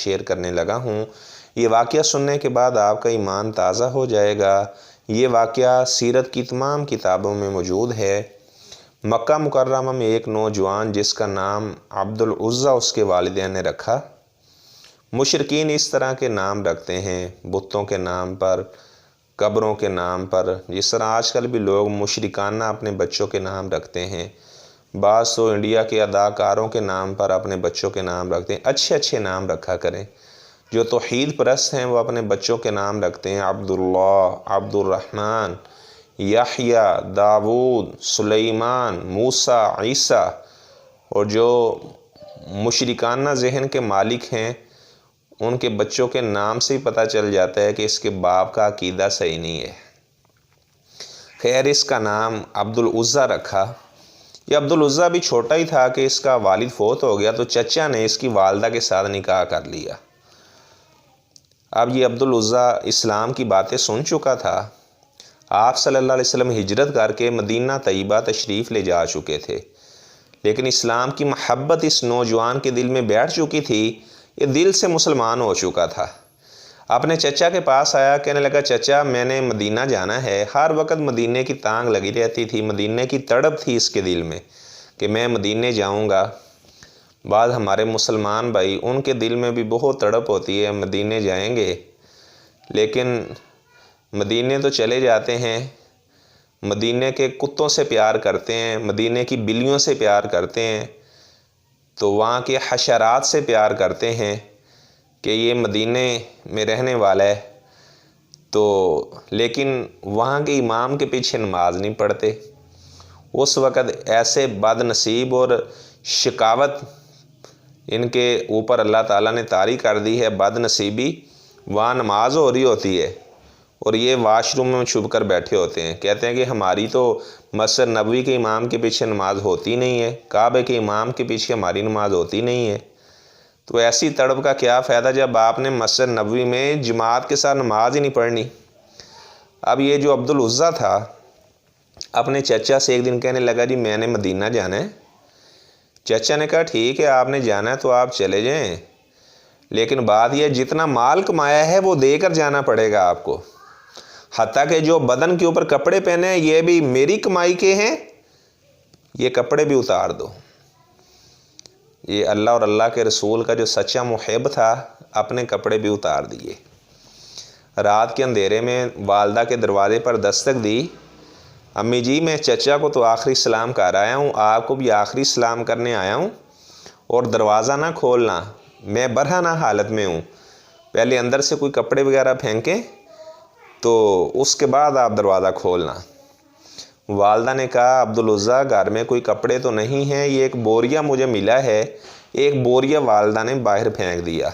Share کرنے لگا ہوں۔ یہ واقعہ سننے کے بعد آپ کا ایمان تازہ ہو جائے گا۔ یہ واقعہ سیرت کی تمام کتابوں میں موجود ہے۔ مکہ مکرمہ میں ایک نوجوان جس کا نام عبدالعزیٰ اس کے والدین نے رکھا۔ مشرکین اس طرح کے نام رکھتے ہیں، بتوں کے نام پر، قبروں کے نام پر، جس طرح آج کل بھی لوگ مشرکانہ اپنے بچوں کے نام رکھتے ہیں۔ بعض تو انڈیا کے اداکاروں کے نام پر اپنے بچوں کے نام رکھتے ہیں۔ اچھے اچھے نام رکھا کریں۔ جو توحید پرست ہیں وہ اپنے بچوں کے نام رکھتے ہیں، عبداللہ، عبد الرحمن، یحییٰ، داؤد، سلیمان، موسیٰ، عیسیٰ۔ اور جو مشرکانہ ذہن کے مالک ہیں ان کے بچوں کے نام سے ہی پتہ چل جاتا ہے کہ اس کے باپ کا عقیدہ صحیح نہیں ہے۔ خیر، اس کا نام عبدالعزیٰ رکھا۔ یہ عبدالعزیٰ بھی چھوٹا ہی تھا کہ اس کا والد فوت ہو گیا تو چچا نے اس کی والدہ کے ساتھ نکاح کر لیا۔ اب یہ عبدالعزیٰ اسلام کی باتیں سن چکا تھا۔ آپ صلی اللہ علیہ وسلم ہجرت کر کے مدینہ طیبہ تشریف لے جا چکے تھے، لیکن اسلام کی محبت اس نوجوان کے دل میں بیٹھ چکی تھی۔ یہ دل سے مسلمان ہو چکا تھا۔ اپنے چچا کے پاس آیا، کہنے لگا چچا میں نے مدینہ جانا ہے۔ ہر وقت مدینہ کی تانگ لگی رہتی تھی، مدینہ کی تڑپ تھی اس کے دل میں کہ میں مدینہ جاؤں گا۔ بعض ہمارے مسلمان بھائی ان کے دل میں بھی بہت تڑپ ہوتی ہے، مدینہ جائیں گے، لیکن مدینہ تو چلے جاتے ہیں، مدینہ کے کتوں سے پیار کرتے ہیں، مدینہ کی بلیوں سے پیار کرتے ہیں، تو وہاں کے حشرات سے پیار کرتے ہیں کہ یہ مدینہ میں رہنے والا ہے، تو لیکن وہاں کے امام کے پیچھے نماز نہیں پڑھتے۔ اس وقت ایسے بد نصیب اور شقاوت ان کے اوپر اللہ تعالیٰ نے طاری کر دی ہے، بد نصیبی۔ وہاں نماز ہو رہی ہوتی ہے اور یہ واش روم میں چھپ کر بیٹھے ہوتے ہیں، کہتے ہیں کہ ہماری تو مسجد نبوی کے امام کے پیچھے نماز ہوتی نہیں ہے، کعبے کے امام کے پیچھے ہماری نماز ہوتی نہیں ہے۔ تو ایسی تڑپ کا کیا فائدہ جب آپ نے مسجد نبوی میں جماعت کے ساتھ نماز ہی نہیں پڑھنی۔ اب یہ جو عبدالعزیٰ تھا اپنے چچا سے ایک دن کہنے لگا جی میں نے مدینہ جانا ہے۔ چچا نے کہا ٹھیک ہے آپ نے جانا ہے تو آپ چلے جائیں، لیکن بات یہ جتنا مال کمایا ہے وہ دے کر جانا پڑے گا آپ کو، حتیٰ کہ جو بدن کے اوپر کپڑے پہنے ہیں یہ بھی میری کمائی کے ہیں، یہ کپڑے بھی اتار دو۔ یہ اللہ اور اللہ کے رسول کا جو سچا محب تھا، اپنے کپڑے بھی اتار دیے۔ رات کے اندھیرے میں والدہ کے دروازے پر دستک دی، امی جی میں چچا کو تو آخری سلام کر آیا ہوں، آپ کو بھی آخری سلام کرنے آیا ہوں، اور دروازہ نہ کھولنا، میں برہنہ حالت میں ہوں، پہلے اندر سے کوئی کپڑے وغیرہ پھینکیں تو اس کے بعد آپ دروازہ کھولنا۔ والدہ نے کہا عبدالعزیٰ گھر میں کوئی کپڑے تو نہیں ہیں، یہ ایک بوریا مجھے ملا ہے۔ ایک بوریا والدہ نے باہر پھینک دیا۔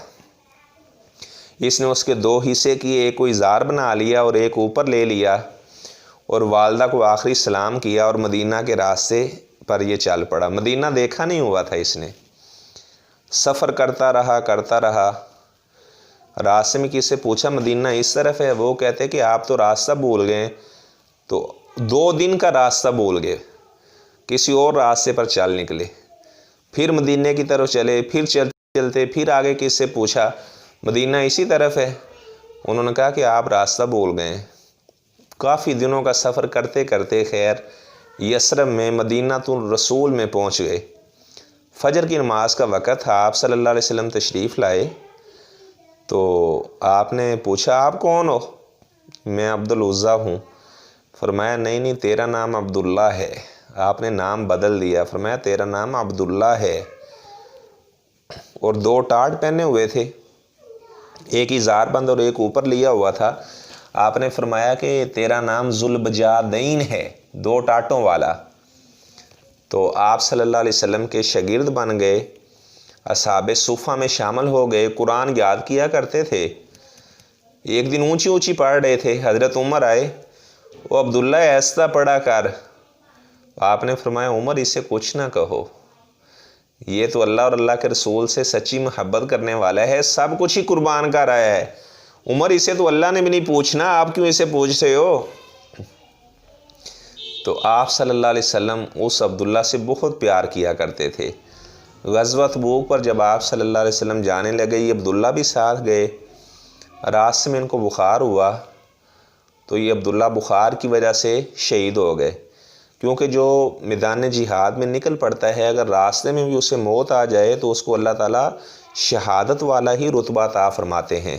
اس نے اس کے دو حصے کیے، ایک کو اظہار بنا لیا اور ایک اوپر لے لیا، اور والدہ کو آخری سلام کیا اور مدینہ کے راستے پر یہ چل پڑا۔ مدینہ دیکھا نہیں ہوا تھا اس نے، سفر کرتا رہا۔ راستے میں کسی سے پوچھا مدینہ اس طرف ہے، وہ کہتے کہ آپ تو راستہ بھول گئے، تو 2 دن کا راستہ بھول گئے، کسی اور راستے پر چل نکلے، پھر مدینہ کی طرف چلے، پھر چلتے پھر آگے کسی سے پوچھا مدینہ اسی طرف ہے، انہوں نے کہا کہ آپ راستہ بھول گئے۔ کافی دنوں کا سفر کرتے کرتے خیر یثرب میں مدینۃ الرسول میں پہنچ گئے۔ فجر کی نماز کا وقت تھا، آپ صلی اللہ علیہ وسلم تشریف لائے، تو آپ نے پوچھا آپ کون ہو؟ میں عبدالعزیٰ ہوں۔ فرمایا نہیں تیرا نام عبداللہ ہے۔ آپ نے نام بدل دیا، فرمایا تیرا نام عبداللہ ہے، اور 2 ٹاٹ پہنے ہوئے تھے، ایک اظہار بند اور ایک اوپر لیا ہوا تھا۔ آپ نے فرمایا کہ تیرا نام ذوالبجادین ہے، 2 ٹاٹوں والا۔ تو آپ صلی اللہ علیہ وسلم کے شاگرد بن گئے، اصحاب صفہ میں شامل ہو گئے، قرآن یاد کیا کرتے تھے۔ ایک دن اونچی پڑھ رہے تھے، حضرت عمر آئے، وہ عبداللہ ایسا پڑھا کر۔ آپ نے فرمایا عمر اسے کچھ نہ کہو، یہ تو اللہ اور اللہ کے رسول سے سچی محبت کرنے والا ہے، سب کچھ ہی قربان کر آیا ہے، عمر اسے تو اللہ نے بھی نہیں پوچھنا، آپ کیوں اسے پوچھتے ہو؟ تو آپ صلی اللہ علیہ وسلم اس عبداللہ سے بہت پیار کیا کرتے تھے۔ غزوہ تبوک پر جب آپ صلی اللہ علیہ وسلم جانے لگے، یہ عبداللہ بھی ساتھ گئے، راستے میں ان کو بخار ہوا تو یہ عبداللہ بخار کی وجہ سے شہید ہو گئے، کیونکہ جو میدان جہاد میں نکل پڑتا ہے اگر راستے میں بھی اسے موت آ جائے تو اس کو اللہ تعالیٰ شہادت والا ہی رتبہ عطا فرماتے ہیں۔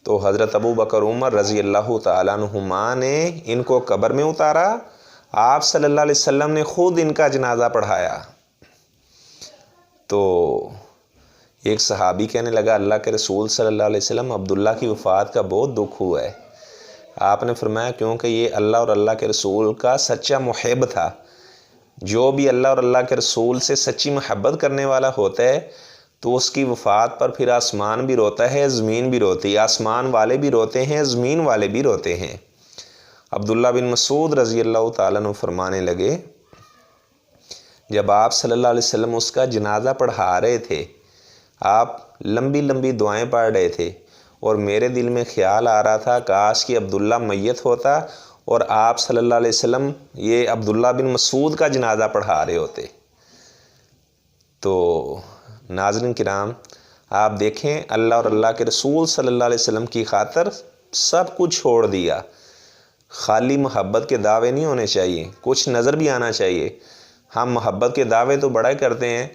تو حضرت ابو بکر عمر رضی اللہ تعالیٰ عنہما نے ان کو قبر میں اتارا، آپ صلی اللہ علیہ وسلم نے خود ان کا جنازہ پڑھایا۔ تو ایک صحابی کہنے لگا، اللہ کے رسول صلی اللہ علیہ وسلم، عبداللہ کی وفات کا بہت دکھ ہوا ہے۔ آپ نے فرمایا کیونکہ یہ اللہ اور اللہ کے رسول کا سچا محب تھا۔ جو بھی اللہ اور اللہ کے رسول سے سچی محبت کرنے والا ہوتا ہے تو اس کی وفات پر پھر آسمان بھی روتا ہے، زمین بھی روتی ہے، آسمان والے بھی روتے ہیں، زمین والے بھی روتے ہیں۔ عبداللہ بن مسعود رضی اللہ تعالیٰ عنہ فرمانے لگے، جب آپ صلی اللہ علیہ وسلم اس کا جنازہ پڑھا رہے تھے، آپ لمبی لمبی دعائیں پڑھ رہے تھے اور میرے دل میں خیال آ رہا تھا کاش کہ عبداللہ میت ہوتا اور آپ صلی اللہ علیہ وسلم یہ عبداللہ بن مسعود کا جنازہ پڑھا رہے ہوتے۔ تو ناظرین کرام، آپ دیکھیں اللہ اور اللہ کے رسول صلی اللہ علیہ وسلم کی خاطر سب کچھ چھوڑ دیا۔ خالی محبت کے دعوے نہیں ہونے چاہیے، کچھ نظر بھی آنا چاہیے۔ ہم محبت کے دعوے تو بڑا کرتے ہیں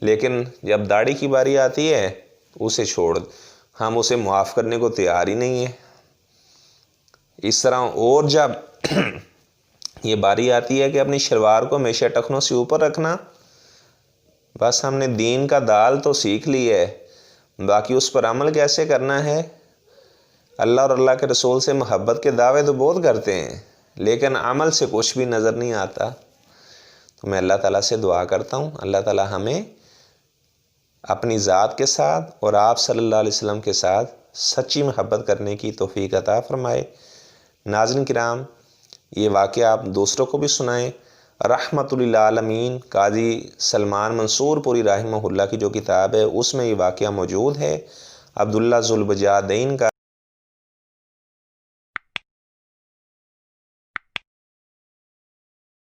لیکن جب داڑھی کی باری آتی ہے اسے چھوڑ، ہم اسے معاف کرنے کو تیار ہی نہیں ہیں۔ اس طرح اور جب یہ باری آتی ہے کہ اپنی شلوار کو ہمیشہ ٹخنوں سے اوپر رکھنا، بس ہم نے دین کا دال تو سیکھ لی ہے، باقی اس پر عمل کیسے کرنا ہے۔ اللہ اور اللہ کے رسول سے محبت کے دعوے تو بہت کرتے ہیں لیکن عمل سے کچھ بھی نظر نہیں آتا۔ تو میں اللہ تعالیٰ سے دعا کرتا ہوں اللہ تعالیٰ ہمیں اپنی ذات کے ساتھ اور آپ صلی اللہ علیہ وسلم کے ساتھ سچی محبت کرنے کی توفیق عطا فرمائے۔ ناظرین کرام، یہ واقعہ آپ دوسروں کو بھی سنائیں۔ رحمت للعالمین قاضی سلمان منصور پوری رحمہ اللہ کی جو کتاب ہے اس میں یہ واقعہ موجود ہے، عبداللہ ذوالبجادین کا